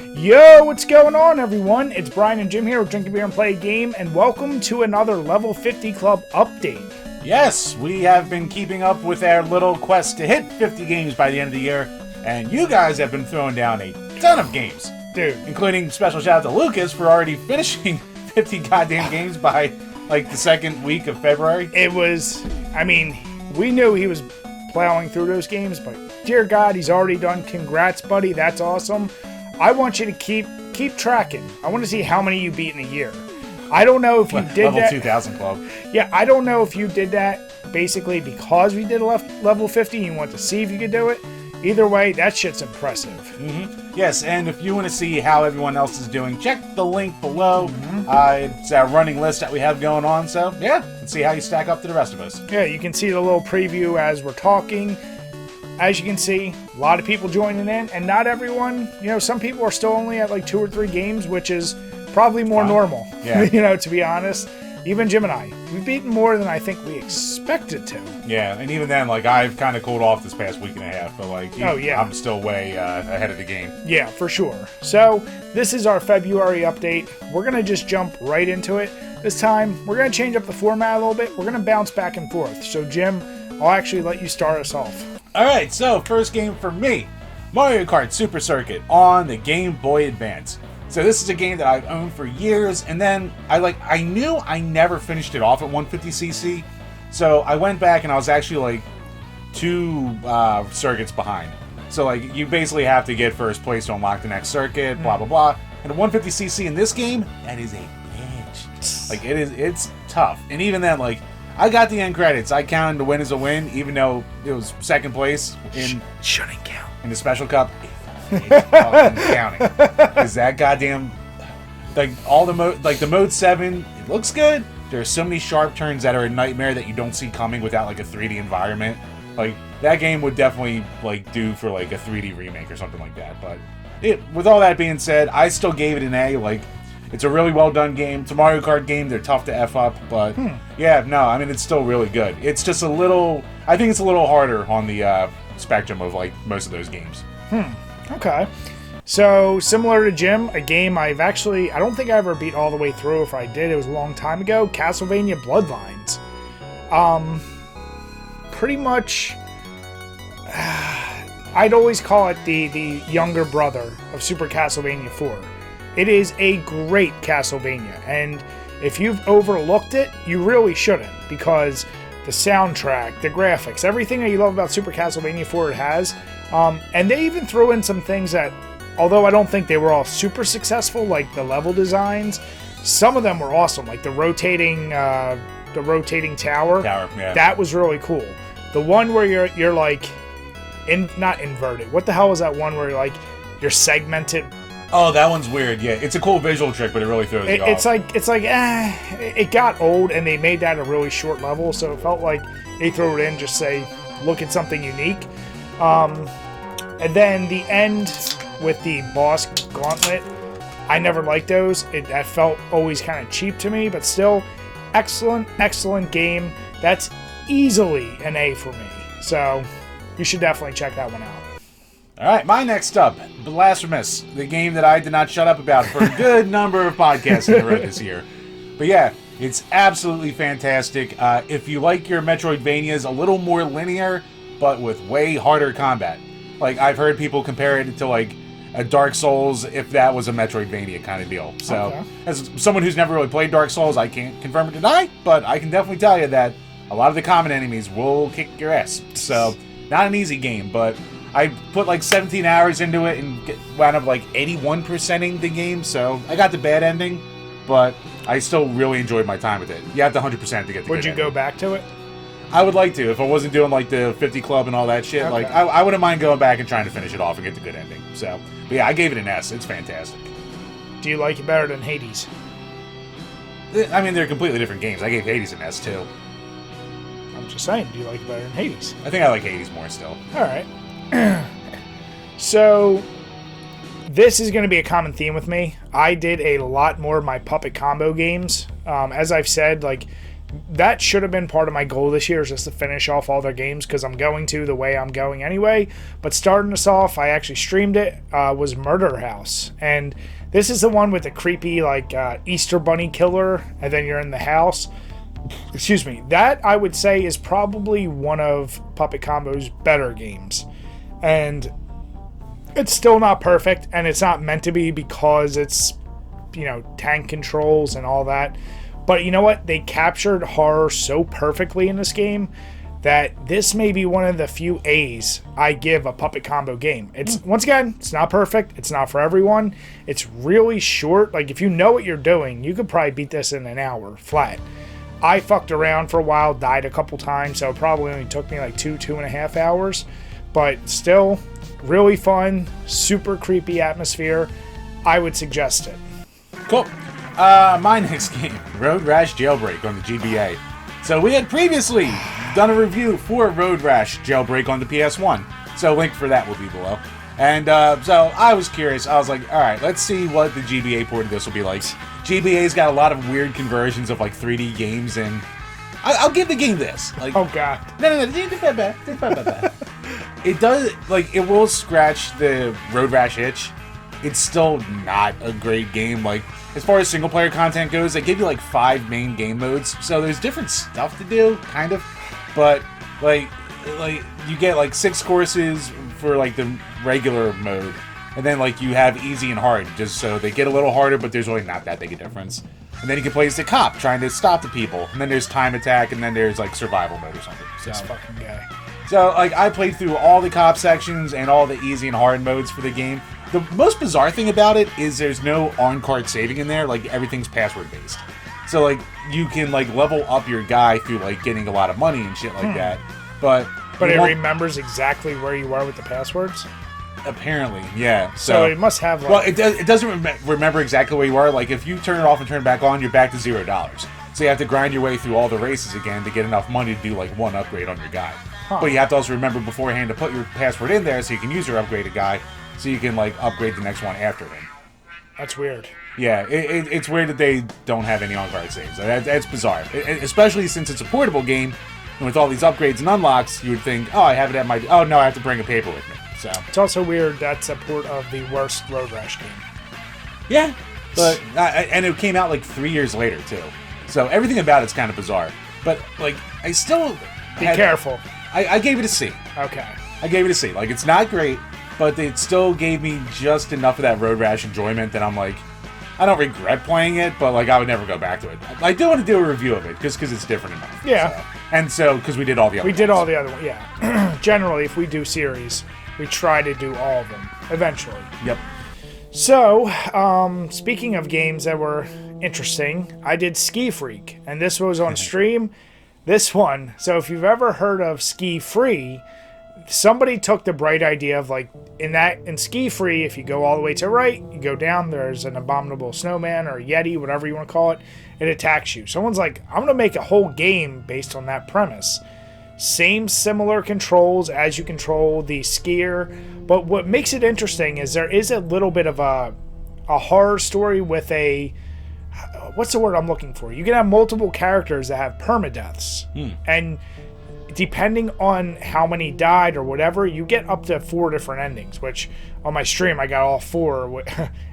Yo, what's going on, everyone? It's Brian and Jim here with Drink a Beer and Play a Game, and welcome to another Level 50 Club update. Yes, we have been keeping up with our little quest to hit 50 games by the end of the year, and you guys have been throwing down a ton of games. Dude. Including special shout out to Lucas for already finishing 50 goddamn games by, like, the second week of February. It was, we knew he was plowing through those games, but dear God, he's already done. Congrats, buddy. That's awesome. I want you to keep tracking. I want to see how many you beat in a year. I don't know if you did Level that. 2000 Club. Yeah, I don't know if you did that basically because we did level 50 and you want to see if you could do it. Either way, that shit's impressive. Mm-hmm. Yes, and if you want to see how everyone else is doing, check the link below. It's our running list that we have going on, so yeah, let's see how you stack up to the rest of us. Yeah, you can see the little preview as we're talking. As you can see, a lot of people joining in, and not everyone, some people are still only at like 2 or 3 games, which is probably more normal, yeah. To be honest. Even Jim and I, we've beaten more than I think we expected to. Yeah, and even then, like, I've kind of cooled off this past week and a half, but, like, I'm still way ahead of the game. Yeah, for sure. So, this is our February update. We're going to just jump right into it. This time, we're going to change up the format a little bit. We're going to bounce back and forth. So, Jim, I'll actually let you start us off. Alright, so first game for me, Mario Kart Super Circuit on the Game Boy Advance. So this is a game that I've owned for years, and then I knew I never finished it off at 150cc, so I went back and I was actually like 2 circuits behind. So like you basically have to get first place to unlock the next circuit, blah blah blah. And at 150cc in this game, that is a bitch. Like it's tough. And even then, like, I got the end credits. I counted the win as a win, even though it was second place in Shouldn't count. In the Special Cup. It's fucking counting. Is that goddamn, like, all the the mode 7, it looks good. There are so many sharp turns that are a nightmare that you don't see coming without like a 3D environment. Like, that game would definitely like do for like a 3D remake or something like that. But with all that being said, I still gave it an A. Like, it's a really well done game. It's a Mario Kart game. They're tough to F up, but yeah, no, I mean, it's still really good. It's just I think it's a little harder on the spectrum of like most of those games. Okay. So, similar to Jim, a game I don't think I ever beat all the way through. If I did, it was a long time ago. Castlevania Bloodlines. Pretty much, I'd always call it the younger brother of Super Castlevania IV. It is a great Castlevania, and if you've overlooked it, you really shouldn't, because the soundtrack, the graphics, everything that you love about Super Castlevania IV it has. And they even threw in some things that, although I don't think they were all super successful, like the level designs, some of them were awesome, like the rotating tower. Yeah. That was really cool. The one where you're like, not inverted. What the hell was that one where you're segmented? Oh, that one's weird. Yeah, it's a cool visual trick, but it really throws you off. It got old, and they made that a really short level, so it felt like they threw it in just say, look at something unique. And then the end with the boss gauntlet, I never liked those. That felt always kind of cheap to me, but still, excellent game. That's easily an A for me. So you should definitely check that one out. Alright, my next up, Blasphemous, the game that I did not shut up about for a good number of podcasts in a row this year. But yeah, it's absolutely fantastic. If you like your Metroidvanias a little more linear, but with way harder combat. Like, I've heard people compare it to like a Dark Souls if that was a Metroidvania kind of deal. So, as someone who's never really played Dark Souls, I can't confirm or deny, but I can definitely tell you that a lot of the common enemies will kick your ass. So, not an easy game, but I put like 17 hours into it and wound up like 81%ing the game, so I got the bad ending, but I still really enjoyed my time with it. You have to 100% to get the good ending. Would you go back to it? I would like to, if I wasn't doing like the 50 Club and all that shit. Okay. Like, I wouldn't mind going back and trying to finish it off and get the good ending. So, but yeah, I gave it an S. It's fantastic. Do you like it better than Hades? I mean, they're completely different games. I gave Hades an S too. I'm just saying, do you like it better than Hades? I think I like Hades more still. Alright. So, this is going to be a common theme with me. I did a lot more of my puppet combo games. As I've said, like, that should have been part of my goal this year, is just to finish off all their games, because I'm going to the way I'm going anyway. But starting us off, I actually streamed it, was Murder House. And this is the one with the creepy, like, Easter Bunny killer, and then you're in the house. Excuse me. That, I would say, is probably one of Puppet Combo's better games. And it's still not perfect, and it's not meant to be because it's, you know, tank controls and all that. But you know what? They captured horror so perfectly in this game that this may be one of the few A's I give a Puppet Combo game. It's, once again, it's not perfect. It's not for everyone. It's really short. Like, if you know what you're doing, you could probably beat this in an hour flat. I fucked around for a while, died a couple times, so it probably only took me like 2.5 hours. But still, really fun, super creepy atmosphere. I would suggest it. Cool. My next game, Road Rash Jailbreak on the GBA. So we had previously done a review for Road Rash Jailbreak on the PS1. So link for that will be below. And so I was curious. I was like, all right, let's see what the GBA port of this will be like. GBA's got a lot of weird conversions of like 3D games, and I'll give the game this. Like, oh god. No. It does, like, it will scratch the Road Rash itch. It's still not a great game. Like, as far as single player content goes, they give you like 5 main game modes, so there's different stuff to do, kind of. But like you get like 6 courses for like the regular mode, and then like you have easy and hard, just so they get a little harder, but there's really not that big a difference. And then you can play as the cop trying to stop the people, and then there's time attack, and then there's like survival mode or something. So, this fucking guy. So like I played through all the cop sections and all the easy and hard modes for the game. The most bizarre thing about it is there's no on-card saving in there. Like, everything's password-based. So, like, you can, like, level up your guy through, like, getting a lot of money and shit like that. But it remembers exactly where you are with the passwords? Apparently, yeah. So it must have, like... Well, it doesn't remember exactly where you are. Like, if you turn it off and turn it back on, you're back to $0. So you have to grind your way through all the races again to get enough money to do, like, one upgrade on your guy. But you have to also remember beforehand to put your password in there so you can use your upgraded guy, so you can, like, upgrade the next one after him. That's weird. Yeah, it's weird that they don't have any on-card saves. That's bizarre. Especially since it's a portable game, and with all these upgrades and unlocks, you would think, oh, I have it at my... Oh, no, I have to bring a paper with me. So it's also weird that's a port of the worst Road Rash game. Yeah, but... and it came out, like, 3 years later, too. So everything about it's kind of bizarre. But, like, I still... Be careful. I gave it a C. Okay. I gave it a C. Like, it's not great, but it still gave me just enough of that Road Rash enjoyment that I'm like, I don't regret playing it, but like I would never go back to it. I do want to do a review of it, just because it's different enough. Yeah. So because we did all the other ones. We did all the other ones, yeah. Generally, if we do series, we try to do all of them, eventually. Yep. So, speaking of games that were interesting, I did Ski Freak, and this was on stream. This one, so if you've ever heard of Ski Free, somebody took the bright idea of like, in Ski Free, if you go all the way to the right, you go down, there's an abominable snowman or a yeti, whatever you want to call it, it attacks you. Someone's like, I'm going to make a whole game based on that premise. Same similar controls as you control the skier, but what makes it interesting is there is a little bit of a horror story with a... What's the word I'm looking for? You can have multiple characters that have permadeaths. And depending on how many died or whatever, you get up to 4 different endings, which on my stream I got all 4.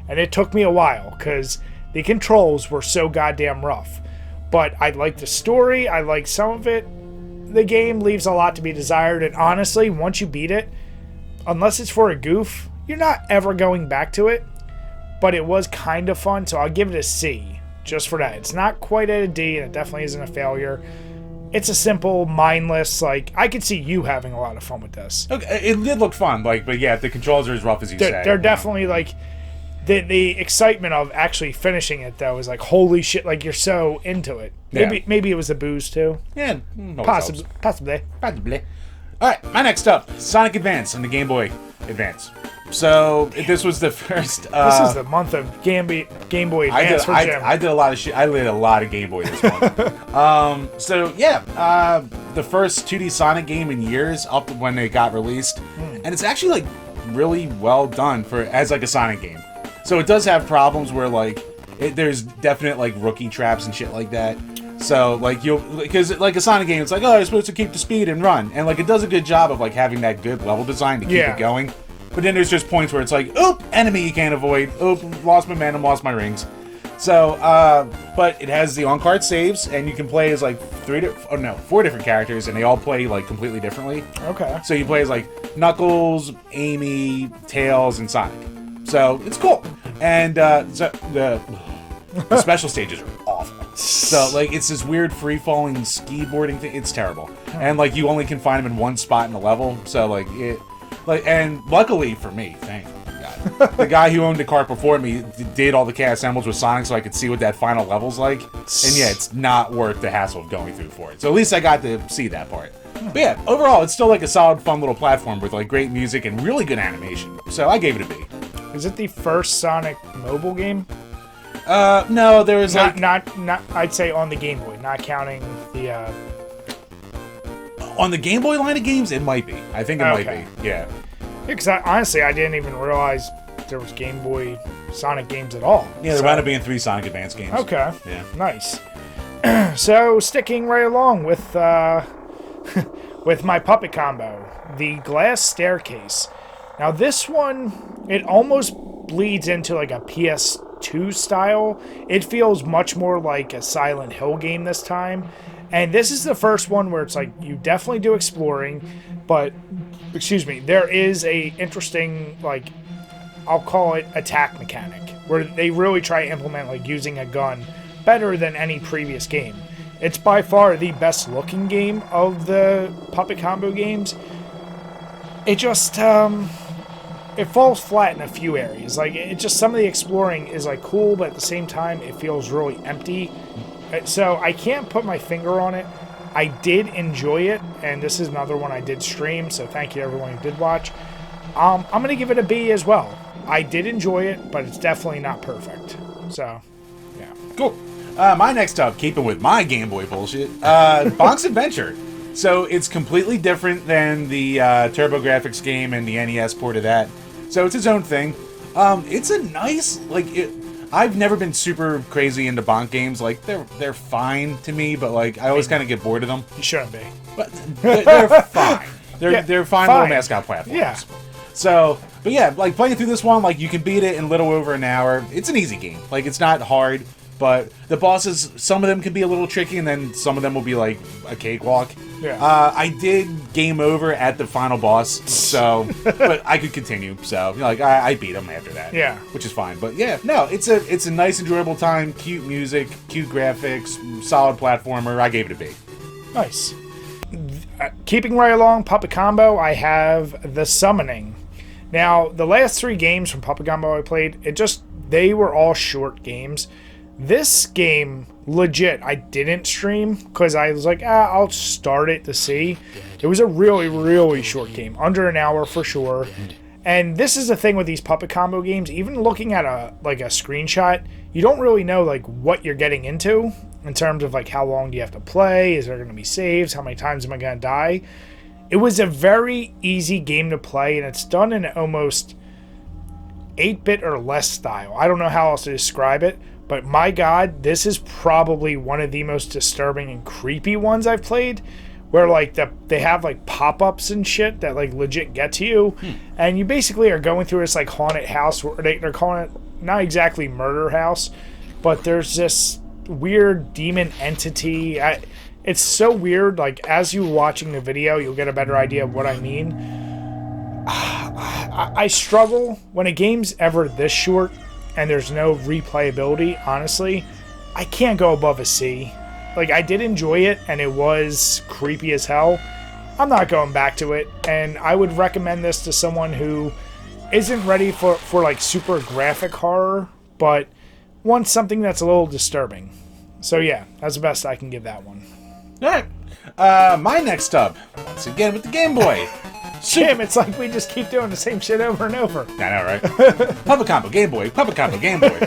And it took me a while because the controls were so goddamn rough. But I like the story. I like some of it. The game leaves a lot to be desired. And honestly, once you beat it, unless it's for a goof, you're not ever going back to it. But it was kind of fun, so I'll give it a C. Just for that. It's not quite at a D, and it definitely isn't a failure. It's a simple, mindless, like, I could see you having a lot of fun with this. Okay, it did look fun, like, but yeah, the controls are as rough as you say. They're definitely, like, the excitement of actually finishing it, though, is like, holy shit, like, you're so into it. Maybe it was the booze, too. Yeah, possibly. All right, my next up, Sonic Advance on the Game Boy Advance. So this was the first. This is the month of Game Boy Advance for Jim. I did a lot of shit. I did a lot of Game Boy this month. So yeah, the first 2D Sonic game in years up when it got released, and it's actually like really well done as like a Sonic game. So it does have problems where like there's definite like rookie traps and shit like that. So, like, because, like, a Sonic game, it's like, oh, you're supposed to keep the speed and run. And, like, it does a good job of, like, having that good level design to keep it going. But then there's just points where it's like, oop, enemy you can't avoid. Oop, lost momentum, lost my rings. So, but it has the on-card saves, and you can play as, like, 4 different characters, and they all play, like, completely differently. Okay. So you play as, like, Knuckles, Amy, Tails, and Sonic. So, it's cool. And, so the special stages are awful. So, like, it's this weird free-falling ski-boarding thing. It's terrible. And, like, you only can find them in one spot in the level. So, like, and luckily for me, thank God, the guy who owned the cart before me did all the cast assembles with Sonic so I could see what that final level's like. And, yeah, it's not worth the hassle of going through for it. So, at least I got to see that part. But, yeah, overall, it's still, like, a solid, fun little platform with, like, great music and really good animation. So, I gave it a B. Is it the first Sonic mobile game? No, there was not. I'd say on the Game Boy, not counting the. On the Game Boy line of games, it might be. I think it might be. Yeah. Because honestly, I didn't even realize there was Game Boy Sonic games at all. Yeah, there wound up being 3 Sonic Advance games. Okay. Yeah. Nice. So sticking right along with with my puppet combo, the Glass Staircase. Now this one, it almost bleeds into like a PS2 style. It feels much more like a Silent Hill game this time. And this is the first one where it's like you definitely do exploring, but there is a interesting, like, I'll call it attack mechanic, where they really try to implement like using a gun better than any previous game. It's by far the best looking game of the puppet combo games. It just it falls flat in a few areas. Like, it just, some of the exploring is like cool, but at the same time it feels really empty. So I can't put my finger on it. I did enjoy it, and this is another one I did stream, so thank you to everyone who did watch. I'm going to give it a B as well. I did enjoy it, but it's definitely not perfect. So, yeah. Cool. My next up, keeping with my Game Boy bullshit, Bonk's Adventure. So it's completely different than the TurboGrafx game and the NES port of that. So it's its own thing. It's a nice, like, I've never been super crazy into Bonk games. Like, they're fine to me, but, like, I always kind of get bored of them. You shouldn't be. But they're fine. They're fine little mascot platforms. Yeah. So, but yeah, like, playing through this one, like, you can beat it in a little over an hour. It's an easy game. Like, it's not hard, but the bosses, some of them can be a little tricky, and then some of them will be, like, a cakewalk. Yeah. I did game over at the final boss, so, but I could continue. So, you know, like, I beat him after that. Yeah. Which is fine. But yeah, no, it's a nice, enjoyable time. Cute music, cute graphics, solid platformer. I gave it a B. Nice. Keeping right along, Puppet Combo, I have The Summoning. Now, the last 3 games from Puppet Combo I played, they were all short games. This game, legit, I didn't stream because I was like, I'll start it to see. It was a really, really short game, under an hour for sure. And this is the thing with these Puppet Combo games, even looking at a screenshot, you don't really know like what you're getting into in terms of like how long do you have to play, is there going to be saves, how many times am I going to die. It was a very easy game to play, and it's done in almost 8-bit or less style. I don't know how else to describe it. But my God, this is probably one of the most disturbing and creepy ones I've played, where like they have like pop-ups and shit that like legit get to you, and you basically are going through this like haunted house where they're calling it not exactly murder house, but there's this weird demon entity. It's so weird. Like, as you're watching the video, you'll get a better idea of what I mean. I struggle when a game's ever this short and there's no replayability. Honestly, I can't go above a C. Like, I did enjoy it, and it was creepy as hell. I'm not going back to it, and I would recommend this to someone who isn't ready for like super graphic horror, but wants something that's a little disturbing. So yeah, that's the best I can give that one. All right. My next up, once again with the Game Boy. Jim, it's like we just keep doing the same shit over and over. I know, right? Puppet Combo, Game Boy, Puppet Combo, Game Boy.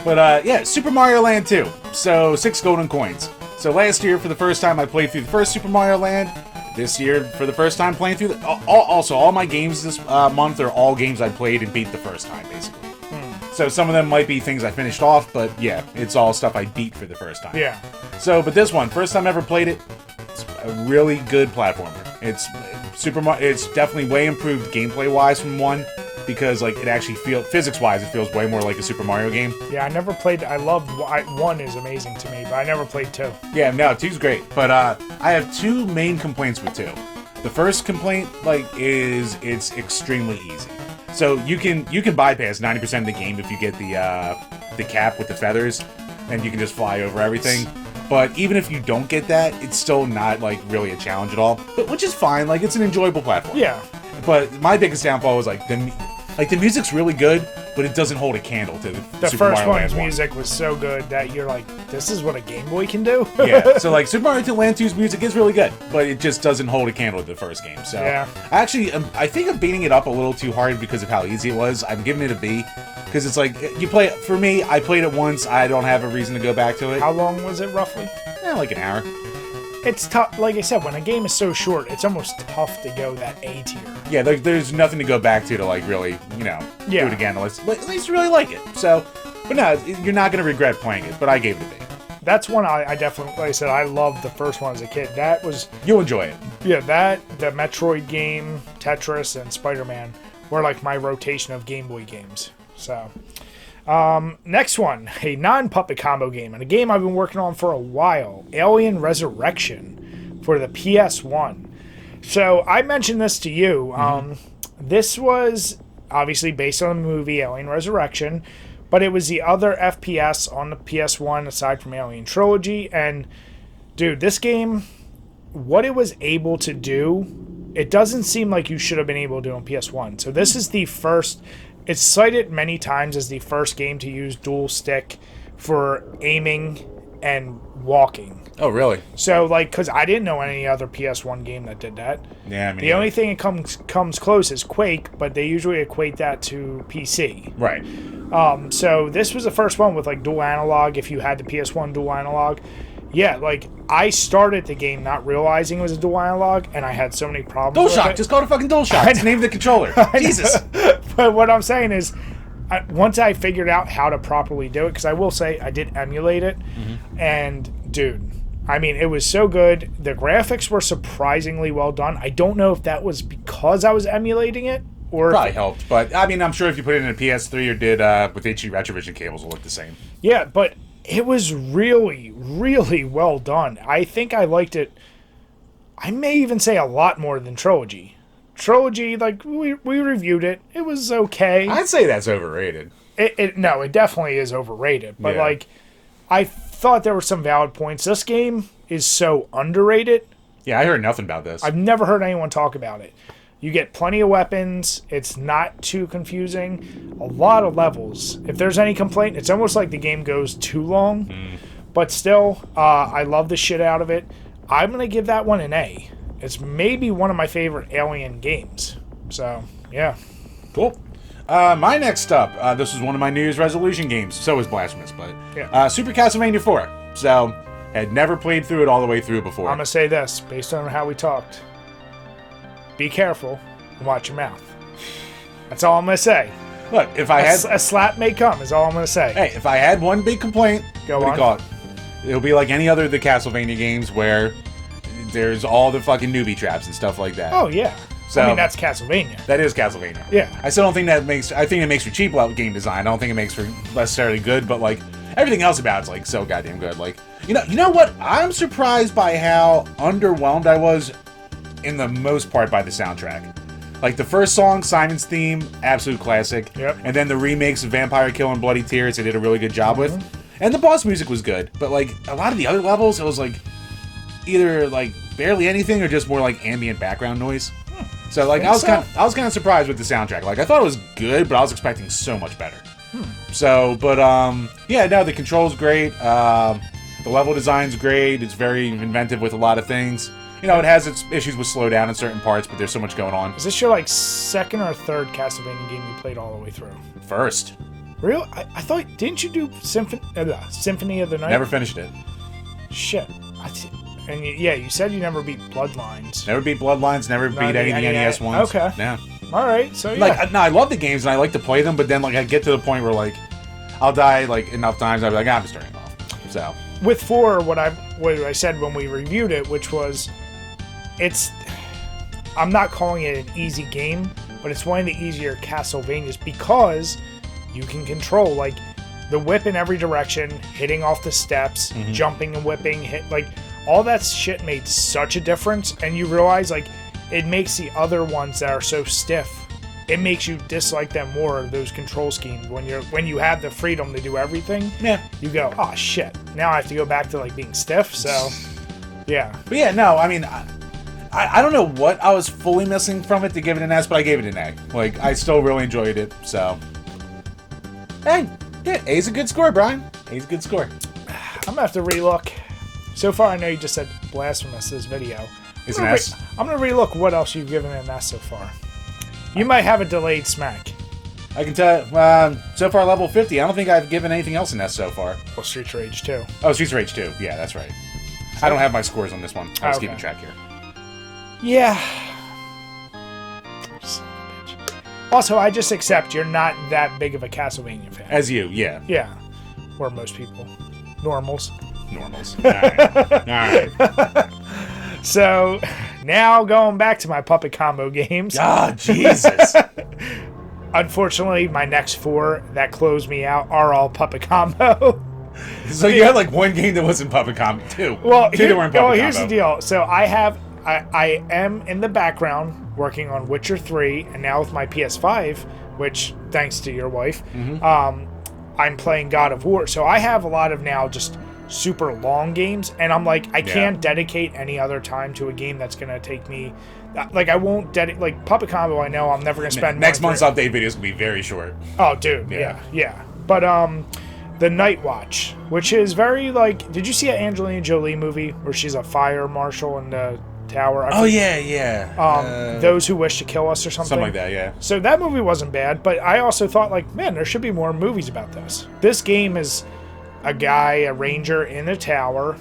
But yeah, Super Mario Land 2. So 6 golden coins. So last year, for the first time, I played through the first Super Mario Land. This year, for the first time, playing through also all my games this month are all games I played and beat the first time, basically. So So some of them might be things I finished off, but yeah, it's all stuff I beat for the first time. Yeah. So, but this one, first time I ever played it, it's a really good platformer. It's it's definitely way improved gameplay-wise from 1, because like it actually feels, physics-wise, it feels way more like a Super Mario game. Yeah, I never played. I loved 1 is amazing to me, but I never played 2. Yeah, no, 2's great, but I have 2 main complaints with 2. The first complaint, like, is it's extremely easy. So you can bypass 90% of the game if you get the cap with the feathers, and you can just fly over everything. But even if you don't get that, it's still not like really a challenge at all. But which is fine. Like, it's an enjoyable platform. Yeah. But my biggest downfall was like the music's really good, but it doesn't hold a candle to the Super first Mario one's Land 1. music was so good that you're like, this is what a Game Boy can do. Yeah, so like Super Mario Land 2's music is really good, but it just doesn't hold a candle to the first game. So yeah. Actually, I think I'm beating it up a little too hard because of how easy it was. I'm giving it a B because it's like you play it. For me, I played it once. I don't have a reason to go back to it. How long was it roughly? Yeah, like an hour. It's tough. Like I said, when a game is so short, it's almost tough to go that A tier. Yeah, there's nothing to go back to like really, do it again. At least you really like it. So, but no, you're not going to regret playing it, but I gave it a B. That's one I definitely, like I said, I loved the first one as a kid. That was... You'll enjoy it. Yeah, the Metroid game, Tetris, and Spider-Man were like my rotation of Game Boy games. So, next one, a non-puppet combo game, and a game I've been working on for a while, Alien Resurrection for the PS1. So, I mentioned this to you. This was obviously based on the movie Alien Resurrection, but it was the other FPS on the PS1 aside from Alien Trilogy. And, dude, this game, what it was able to do, it doesn't seem like you should have been able to do on PS1. So this is the first, it's cited many times as the first game to use dual stick for aiming and walking. Oh, really? So, like, because I didn't know any other PS1 game that did that. Yeah, I mean... The only thing that comes close is Quake, but they usually equate that to PC. Right. So this was the first one with, like, dual analog, if you had the PS1 dual analog. Yeah, like, I started the game not realizing it was a dual analog, and I had so many problems with DualShock! it. Just call it a fucking DualShock. It's the name of the controller. Jesus! But what I'm saying is, once I figured out how to properly do it, because I will say I did emulate it, and, dude... I mean, it was so good. The graphics were surprisingly well done. I don't know if that was because I was emulating it or... Probably helped, but I mean, I'm sure if you put it in a PS3 or did with HD Retrovision cables, it'll look the same. Yeah, but it was really, really well done. I think I liked it, I may even say a lot more than Trilogy. Trilogy, like, we reviewed it. It was okay. I'd say that's overrated. No, it definitely is overrated. But, like, I thought there were some valid points. This game is so underrated. Yeah, I heard nothing about this. I've never heard anyone talk about it. You get plenty of weapons. It's not too confusing. A lot of levels. If there's any complaint, it's almost like the game goes too long. But still, I love the shit out of it. I'm going to give that one an A. It's maybe one of my favorite Alien games. So, yeah. Cool. My next up, this was one of my New Year's resolution games. So was Blasphemous, but Super Castlevania IV. So, had never played through it all the way through before. I'm going to say this, based on how we talked. Be careful and watch your mouth. That's all I'm going to say. Look, if I had... A slap may come, is all I'm going to say. Hey, if I had one big complaint, Go on. It'll be like any other of the Castlevania games where there's all the fucking newbie traps and stuff like that. Oh, yeah. So, I mean, that's Castlevania. That is Castlevania. Yeah. I still don't think that makes... I think it makes for cheap game design. I don't think it makes for necessarily good, but, like, everything else about it's, like, so goddamn good. Like, you know what? I'm surprised by how underwhelmed I was, in the most part, by the soundtrack. Like, the first song, Simon's Theme, absolute classic. Yep. And then the remakes of Vampire Kill and Bloody Tears, they did a really good job with. And the boss music was good. But, like, a lot of the other levels, it was, like, either, like, barely anything or just more, like, ambient background noise. So, like, I was kind of surprised with the soundtrack. Like, I thought it was good, but I was expecting so much better. So, but, yeah, no, the control's great. The level design's great. It's very inventive with a lot of things. You know, it has its issues with slowdown in certain parts, but there's so much going on. Is this your, like, second or third Castlevania game you played all the way through? First. Real? I thought, didn't you do Symphony of the Night? Never finished it. Shit. And you said you never beat Bloodlines. Never beat Bloodlines, never beat any of the NES ones. Okay. Yeah. All right, so yeah. Like, no, I love the games and I like to play them, but then, like, I get to the point where, like, I'll die like enough times. I'll be like, I'm just turning it off. So with 4, what I said when we reviewed it, which was, I'm not calling it an easy game, but it's one of the easier Castlevanias because you can control like the whip in every direction, hitting off the steps, jumping and whipping, all that shit made such a difference, and you realize like it makes the other ones that are so stiff, it makes you dislike them more, those control schemes. When you have the freedom to do everything, you go, oh shit, now I have to go back to like being stiff. So yeah. But yeah, no, I mean, I don't know what I was fully missing from it to give it an S, but I gave it an A. Like, I still really enjoyed it, so. Hey, yeah, A's a good score, Brian. A's a good score. I'm gonna have to relook. So far, I know you just said Blasphemous this video. It's an S. I'm gonna relook what else you've given an S so far. You might have a delayed smack. I can tell you, so far level 50, I don't think I've given anything else an S so far. Well, Streets Rage 2. Oh, Streets Rage 2. Yeah, that's right. I don't have my scores on this one. I was keeping track here. Yeah. Son of a bitch. Also, I just accept you're not that big of a Castlevania fan. As you, yeah. Yeah. Or most people. Normals. Alright. So, now going back to my puppet combo games. Ah, Jesus. Unfortunately, my next 4 that close me out are all puppet combo. So you had like one game that wasn't puppet combo, 2. Well, two that weren't puppet combo. Here's the deal. So I am in the background working on Witcher 3, and now with my PS5, which, thanks to your wife, I'm playing God of War. So I have a lot of now just super long games, and I'm like, I can't dedicate any other time to a game that's going to take me... Like, I won't dedicate... Like, Puppet Combo, I know I'm never going to spend... Next month's update video is going to be very short. Oh, dude, yeah. But, the Night Watch, which is very, like... Did you see an Angelina Jolie movie where she's a fire marshal in the tower? Yeah. Those Who Wish to Kill Us or something. Something like that, yeah. So that movie wasn't bad, but I also thought, like, man, there should be more movies about this. This game is a guy, a ranger in a tower.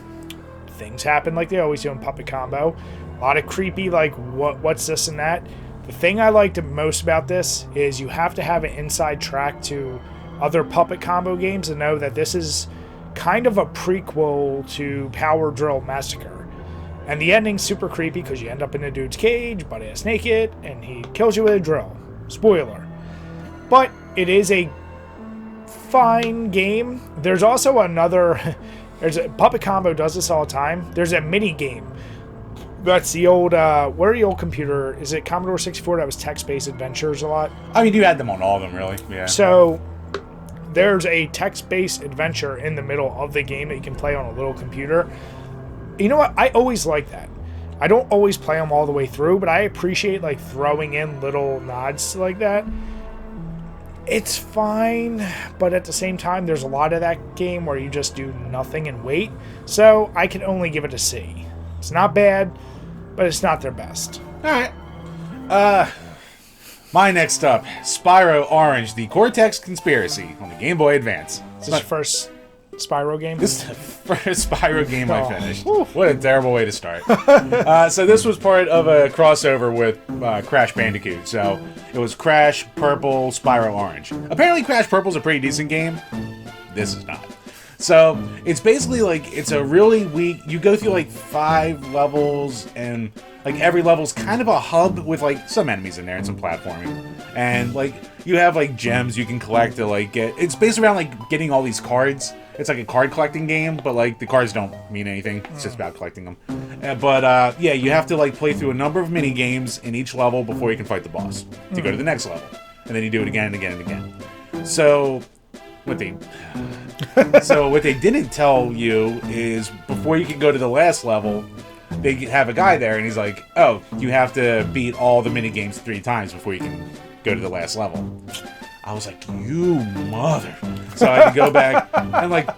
Things happen like they always do in Puppet Combo. A lot of creepy, like, what's this and that. The thing I liked the most about this is you have to have an inside track to other Puppet Combo games to know that this is kind of a prequel to Power Drill Massacre. And the ending's super creepy because you end up in a dude's cage, butt-ass naked, and he kills you with a drill. Spoiler. But it is a fine game. There's also another... Puppet Combo does this all the time. There's a mini game. That's the old... what are the old computer... Is it Commodore 64 that was text-based adventures a lot? I mean, you had them on all of them, really. Yeah. So... There's a text-based adventure in the middle of the game that you can play on a little computer. You know what? I always like that. I don't always play them all the way through, but I appreciate like throwing in little nods like that. It's fine, but at the same time, there's a lot of that game where you just do nothing and wait. So I can only give it a C. It's not bad, but it's not their best. All right. My next up, Spyro Orange, the Cortex Conspiracy on the Game Boy Advance. Is this your first Spyro game? This is the first Spyro game I finished. What a terrible way to start. So this was part of a crossover with Crash Bandicoot. So it was Crash, Purple, Spyro Orange. Apparently Crash Purple's a pretty decent game. This is not. So it's basically like, it's a really weak, you go through like 5 levels, and like every level's kind of a hub with like some enemies in there and some platforming. And like you have like gems you can collect to like get, it's based around like getting all these cards. It's like a card collecting game, but like the cards don't mean anything. It's just about collecting them. But yeah, you have to like play through a number of mini games in each level before you can fight the boss to go to the next level. And then you do it again and again and again. So what they didn't tell you is before you can go to the last level, they have a guy there and he's like, oh, you have to beat all the mini games 3 times before you can go to the last level. I was like, you mother. So I had to go back and like,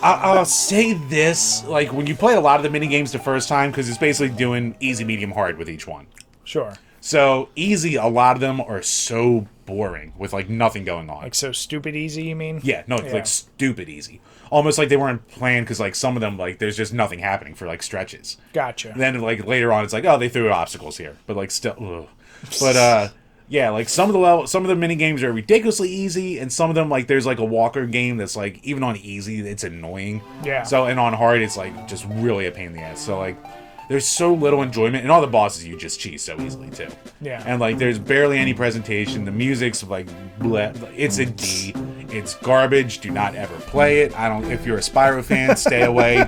I'll say this, like when you play a lot of the mini games the first time, because it's basically doing easy, medium, hard with each one. Sure. So easy, a lot of them are so boring with like nothing going on. Like so stupid easy, you mean? Yeah, no, it's like stupid easy. Almost like they weren't planned, because like some of them, like there's just nothing happening for like stretches. Gotcha. And then like later on, it's like, oh, they threw obstacles here, but like still, ugh. But Yeah, like some of the mini games are ridiculously easy, and some of them, like, there's like a walker game that's like, even on easy, it's annoying. Yeah. So, and on hard, it's like just really a pain in the ass. So, like, there's so little enjoyment, and all the bosses you just cheese so easily too. Yeah. And like, there's barely any presentation. The music's like, bleh, it's a D. It's garbage. Do not ever play it. If you're a Spyro fan, stay away.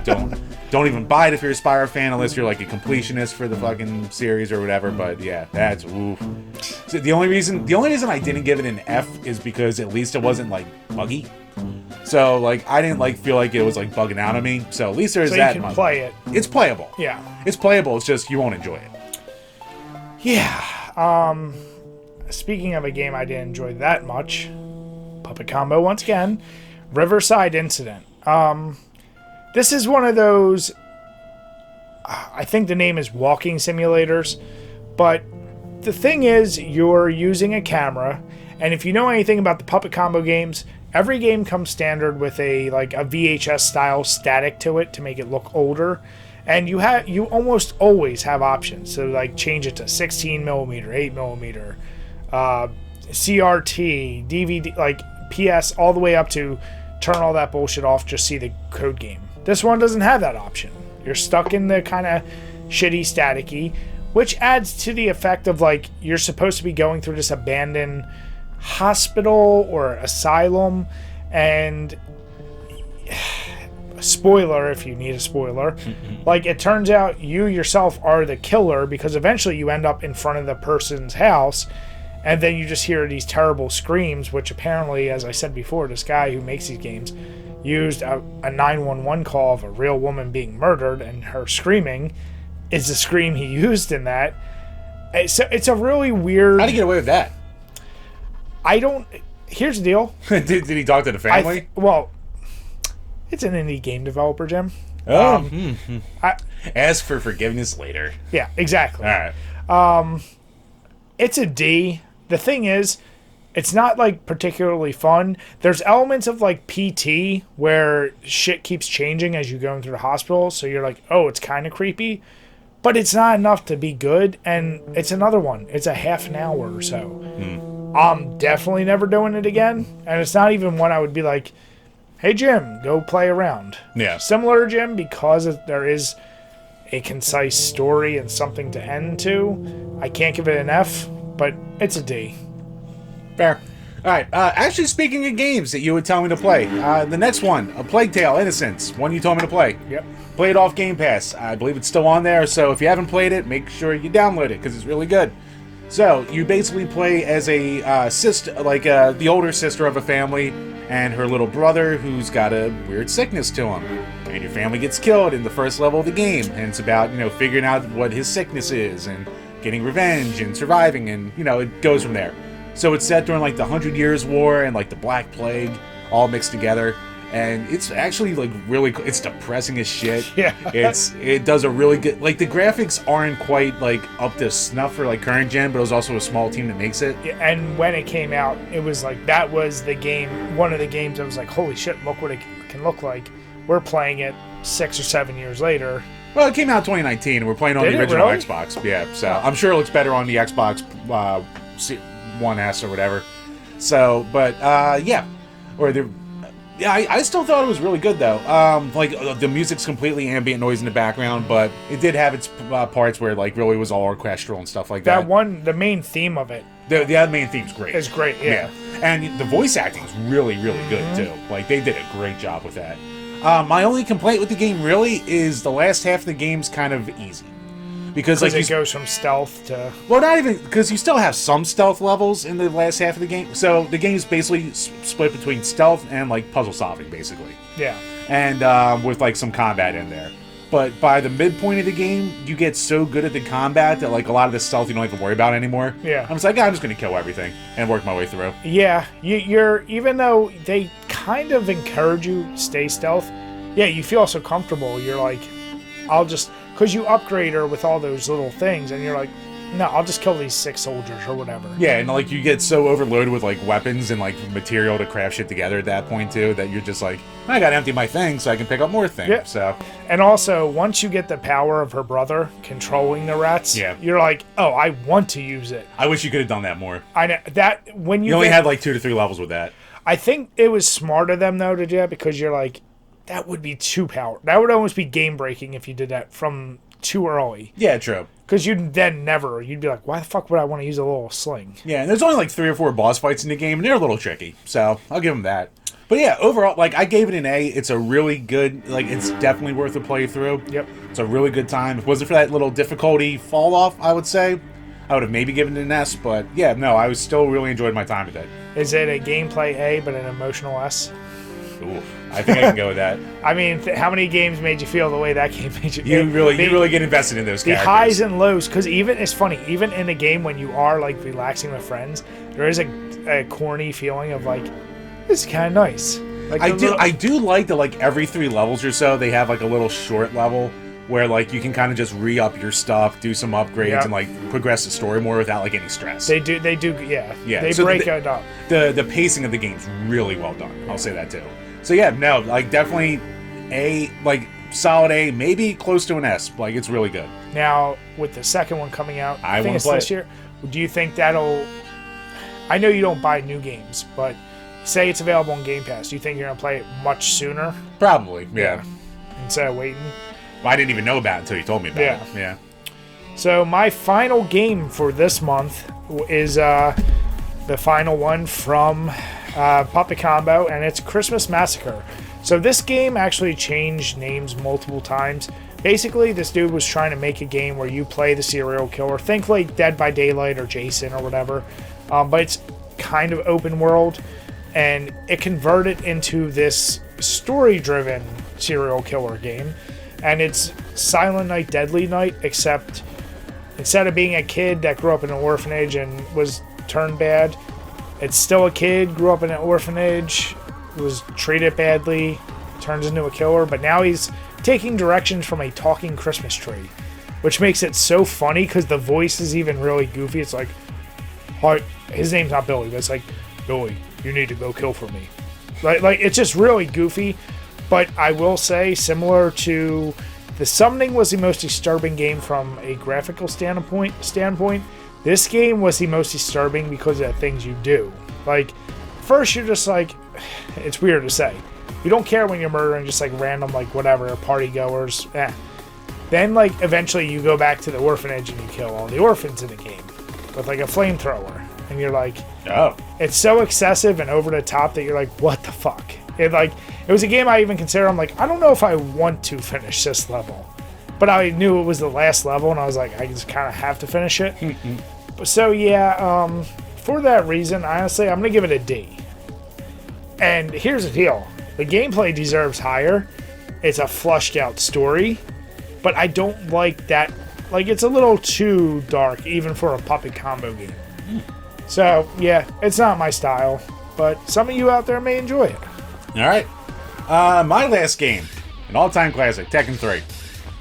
Don't even buy it if you're a Spyro fan, unless you're like a completionist for the fucking series or whatever. But yeah, that's oof. So the only reason I didn't give it an F is because at least it wasn't like buggy. So like, I didn't like feel like it was like bugging out on me. So at least there's that. So you can play it. It's playable. Yeah. It's playable. It's just you won't enjoy it. Yeah. Speaking of a game I didn't enjoy that much, Puppet Combo once again, Riverside Incident. This is one of those, I think the name is walking simulators, but the thing is, you're using a camera, and if you know anything about the Puppet Combo games, every game comes standard with a VHS style static to it to make it look older, and you almost always have options. So like change it to 16 millimeter, 8 millimeter, CRT, DVD, like PS, all the way up to turn all that bullshit off, just see the code game. This one doesn't have that option. You're stuck in the kind of shitty staticky, which adds to the effect of like you're supposed to be going through this abandoned hospital or asylum, and spoiler if you need a spoiler, like it turns out you yourself are the killer, because eventually you end up in front of the person's house, and then you just hear these terrible screams, which apparently, as I said before, this guy who makes these games used a 911 call of a real woman being murdered, and her screaming is the scream he used in that. It's a really weird... How'd he get away with that? Here's the deal. Did he talk to the family? Well, it's an indie game developer, Jim. Oh. Ask for forgiveness later. Yeah, exactly. All right. It's a D. The thing is, it's not like particularly fun. There's elements of like PT where shit keeps changing as you go into the hospital, so you're like, oh, it's kind of creepy, but it's not enough to be good. And it's another one. It's a half an hour or so. I'm definitely never doing it again, and it's not even one I would be like, hey Jim, go play around. Yeah. Similar to Jim, because there is a concise story and something to end to, I can't give it an F, but it's a D. Fair. All right. Actually, speaking of games that you would tell me to play, the next one, A Plague Tale: Innocence, one you told me to play. Yep. Play it off Game Pass. I believe it's still on there, so if you haven't played it, make sure you download it, because it's really good. So, you basically play as a sister, like the older sister of a family, and her little brother who's got a weird sickness to him. And your family gets killed in the first level of the game, and it's about, figuring out what his sickness is, and getting revenge, and surviving, and, it goes from there. So it's set during, like, the 100 Years' War and, like, the Black Plague, all mixed together. And it's actually, like, really cool. It's depressing as shit. Yeah. It does a really good... Like, the graphics aren't quite, like, up to snuff for, like, current gen, but it was also a small team that makes it. Yeah, and when it came out, it was like, that was the game, one of the games I was like, holy shit, look what it can look like. We're playing it 6 or 7 years later. Well, it came out in 2019, and we're playing on the original Xbox. Yeah, so I'm sure it looks better on the Xbox One S or whatever. So, but, yeah. Or the... Yeah, I still thought it was really good, though. Like, the music's completely ambient noise in the background, but it did have its parts where, like, really was all orchestral and stuff like that. The main theme of it. The main theme's great. It's great, yeah. And the voice acting is really, really good, too. Like, they did a great job with that. My only complaint with the game, really, is the last half of the game's kind of easy. Because like, it goes from stealth to... Well, not even... Because you still have some stealth levels in the last half of the game. So the game is basically split between stealth and, like, puzzle solving, basically. Yeah. And with, like, some combat in there. But by the midpoint of the game, you get so good at the combat that, like, a lot of the stealth you don't even worry about anymore. Yeah. I'm just like, I'm just going to kill everything and work my way through. Yeah. You're... Even though they kind of encourage you to stay stealth, yeah, you feel so comfortable. You're like, I'll just... Because you upgrade her with all those little things, and you're like, no, I'll just kill these 6 soldiers or whatever. Yeah, and like you get so overloaded with like weapons and like material to craft shit together at that point too that you're just like, I gotta empty my thing so I can pick up more things. Yeah. So, and also once you get the power of her brother controlling the rats, you're like, oh, I want to use it. I wish you could have done that more. I know that when you only had like 2 to 3 levels with that. I think it was smart of them though to do that because you're like, that would be too powerful. That would almost be game breaking if you did that from too early. Yeah, true. Because you'd be like, why the fuck would I want to use a little sling? Yeah, and there's only like 3 or 4 boss fights in the game, and they're a little tricky. So I'll give them that. But yeah, overall, like I gave it an A. It's a really good, like it's definitely worth a playthrough. Yep. It's a really good time. If it wasn't for that little difficulty fall off, I would say, I would have maybe given it an S. But yeah, no, I was still really enjoyed my time with it. Is it a gameplay A but an emotional S? Ooh, I think I can go with that. I mean, how many games made you feel the way that game made you? You really get invested in those characters. The highs and lows, because it's funny, even in a game when you are like relaxing with friends, there is a corny feeling of like, this is kind of nice. Like I do like that like every 3 levels or so they have like a little short level where like you can kind of just re-up your stuff, do some upgrades, and like progress the story more without like any stress. They do, yeah. They so break it up. The pacing of the game's really well done. I'll say that too. So yeah, no, like definitely A, like solid A, maybe close to an S. Like it's really good. Now with the second one coming out, I think it's this year. Do you think that'll? I know you don't buy new games, but say it's available on Game Pass. Do you think you're gonna play it much sooner? Probably, yeah. Instead of waiting. Well, I didn't even know about it until you told me about it. Yeah. So my final game for this month is the final one from Puppet Combo, and it's Christmas Massacre. So this game actually changed names multiple times. Basically, this dude was trying to make a game where you play the serial killer. Think like Dead by Daylight or Jason or whatever. But it's kind of open world, and it converted into this story-driven serial killer game. And it's Silent Night, Deadly Night, except instead of being a kid that grew up in an orphanage and was turned bad, it's still a kid, grew up in an orphanage, was treated badly, turns into a killer, but now he's taking directions from a talking Christmas tree, which makes it so funny because the voice is even really goofy. It's like, hi, his name's not Billy, but it's like, Billy, you need to go kill for me. Like it's just really goofy. But I will say, similar to The Summoning was the most disturbing game from a graphical standpoint. This game was the most disturbing because of the things you do. Like, first you're just like, it's weird to say, you don't care when you're murdering just like random like whatever party goers. Then like eventually you go back to the orphanage and you kill all the orphans in the game with like a flamethrower, and you're like, oh, it's so excessive and over the top that you're like, what the fuck? It was a game I even considered. I'm like, I don't know if I want to finish this level, but I knew it was the last level, and I was like, I just kind of have to finish it. So yeah, for that reason, honestly, I'm gonna give it a D. And here's the deal: the gameplay deserves higher. It's a flushed out story, but I don't like that. Like, it's a little too dark, even for a Puppet Combo game. So yeah, it's not my style, but some of you out there may enjoy it. All right. My last game, an all-time classic, Tekken 3.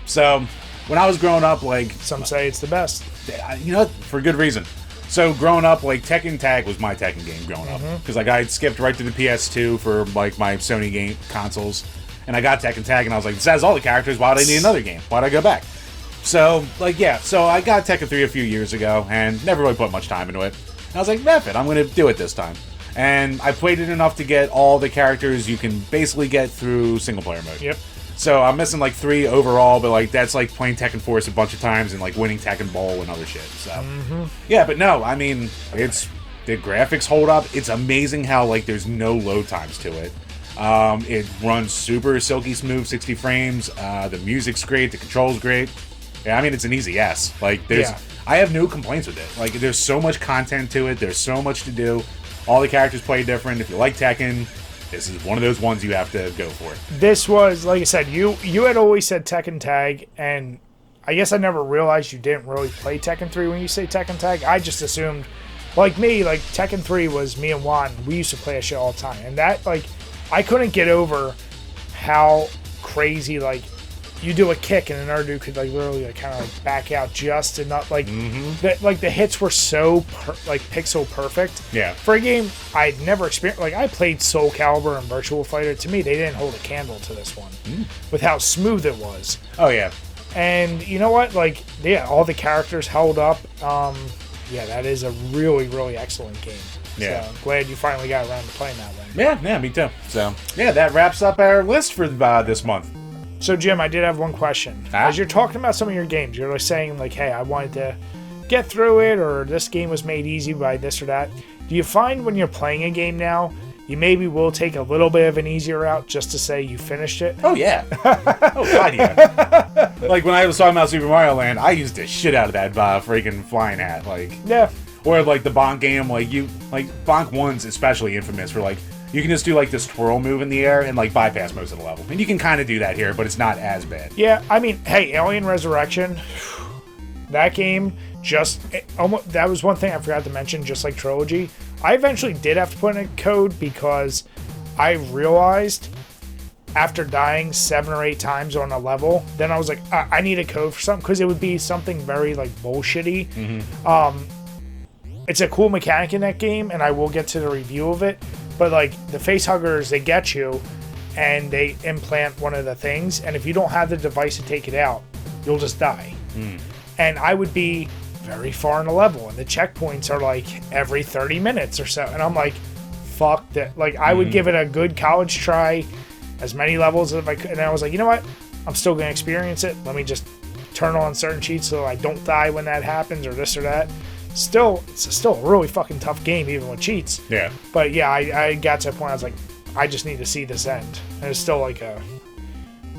So, when I was growing up, like... Some say it's the best. You know what? For good reason. So, growing up, like, Tekken Tag was my Tekken game growing up. Because, like, I had skipped right to the PS2 for, like, my Sony game consoles. And I got Tekken Tag, and I was like, this has all the characters. Why do I need another game? Why'd I go back? So, like, yeah. So, I got Tekken 3 a few years ago, and never really put much time into it. And I was like, F it. I'm going to do it this time. And I played it enough to get all the characters you can basically get through single-player mode. Yep. So I'm missing like 3 overall, but like that's like playing Tekken Force a bunch of times and like winning Tekken Bowl and other shit. So yeah, but no, I mean, it's the graphics hold up. It's amazing how like there's no load times to it. It runs super silky smooth, 60 frames. The music's great. The controls great. Yeah, I mean, it's an easy S. Like I have no complaints with it. Like there's so much content to it. There's so much to do. All the characters play different. If you like Tekken, this is one of those ones you have to go for. This was, like I said, you had always said Tekken Tag, and I guess I never realized you didn't really play Tekken 3 when you say Tekken Tag. I just assumed, like me, like Tekken 3 was me and Juan. We used to play a shit all the time. And that, like, I couldn't get over how crazy, like, you do a kick and another dude could like literally like kind of like back out just enough. Like the hits were so like pixel perfect. Yeah. For a game I'd never experienced. Like I played Soul Calibur and Virtual Fighter. To me, they didn't hold a candle to this one with how smooth it was. Oh yeah. And you know what? Like yeah, all the characters held up. Yeah, that is a really, really excellent game. Yeah. So glad you finally got around to playing that one. Yeah, me too. So yeah, that wraps up our list for this month. So Jim, I did have one question. As you're talking about some of your games, you're like saying like, hey, I wanted to get through it, or this game was made easy by this or that. Do you find when you're playing a game now, you maybe will take a little bit of an easier route just to say you finished it? Oh yeah. Oh god yeah. Like when I was talking about Super Mario Land, I used the shit out of that freaking flying hat. Like yeah. Or like the Bonk game, like Bonk 1's especially infamous for like you can just do like this twirl move in the air and like bypass most of the level. And you can kind of do that here, but it's not as bad. Yeah, I mean, hey, Alien Resurrection, that game that was one thing I forgot to mention, just like Trilogy. I eventually did have to put in a code because I realized after dying 7 or 8 times on a level, then I was like, I need a code for something, because it would be something very like bullshitty. It's a cool mechanic in that game, and I will get to the review of it. But like the face huggers, they get you, and they implant one of the things, and if you don't have the device to take it out, you'll just die. And I would be very far in a level, and the checkpoints are like every 30 minutes or so, and I'm like, fuck that. Like I would give it a good college try, as many levels as I could, and I was like, you know what? I'm still gonna experience it. Let me just turn on certain cheats so I don't die when that happens, or this or that. It's still a really fucking tough game, even with cheats. Yeah. But yeah, I got to a point I was like, I just need to see this end. And it's still like a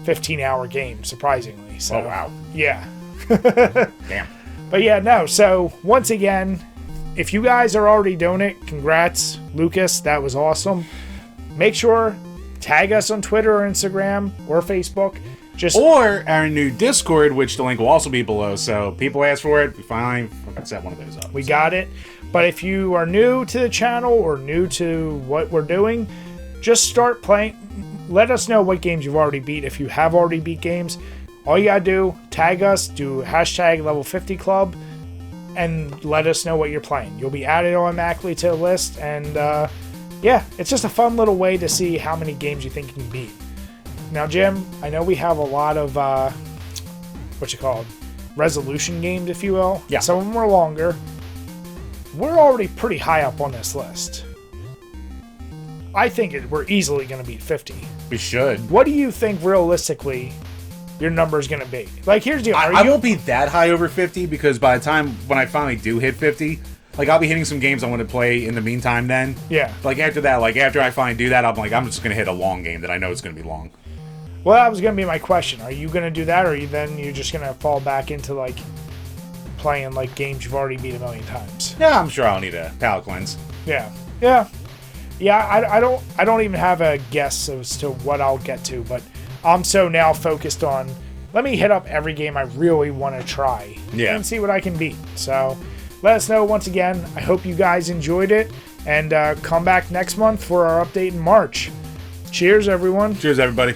15-hour game, surprisingly. So, oh, wow. Yeah. Damn. But yeah, no. So, once again, if you guys are already doing it, congrats, Lucas. That was awesome. Make sure, tag us on Twitter or Instagram or Facebook. Or our new Discord, which the link will also be below. So people ask for it, we finally set one of those up. We got it. But if you are new to the channel or new to what we're doing, just start playing. Let us know what games you've already beat. If you have already beat games, all you gotta do, tag us, do hashtag level 50 club, and let us know what you're playing. You'll be added automatically to the list. And yeah, it's just a fun little way to see how many games you think you can beat. Now, Jim, I know we have a lot of, resolution games, if you will. Yeah. Some of them are longer. We're already pretty high up on this list. I think we're easily going to beat 50. We should. What do you think, realistically, your number is going to be? Like, here's the... I won't be that high over 50, because by the time when I finally do hit 50... Like, I'll be hitting some games I want to play in the meantime then. Yeah. Like, after that, like, after I finally do that, I'm just going to hit a long game that I know is going to be long. Well, that was going to be my question. Are you going to do that, or you're just going to fall back into, like, playing, like, games you've already beat a million times? Yeah, I'm sure I'll need a palate cleanse. Yeah. Yeah. Yeah, I don't even have a guess as to what I'll get to, but I'm so now focused on, let me hit up every game I really want to try. Yeah. And see what I can beat. So... let us know once again. I hope you guys enjoyed it. And come back next month for our update in March. Cheers, everyone. Cheers, everybody.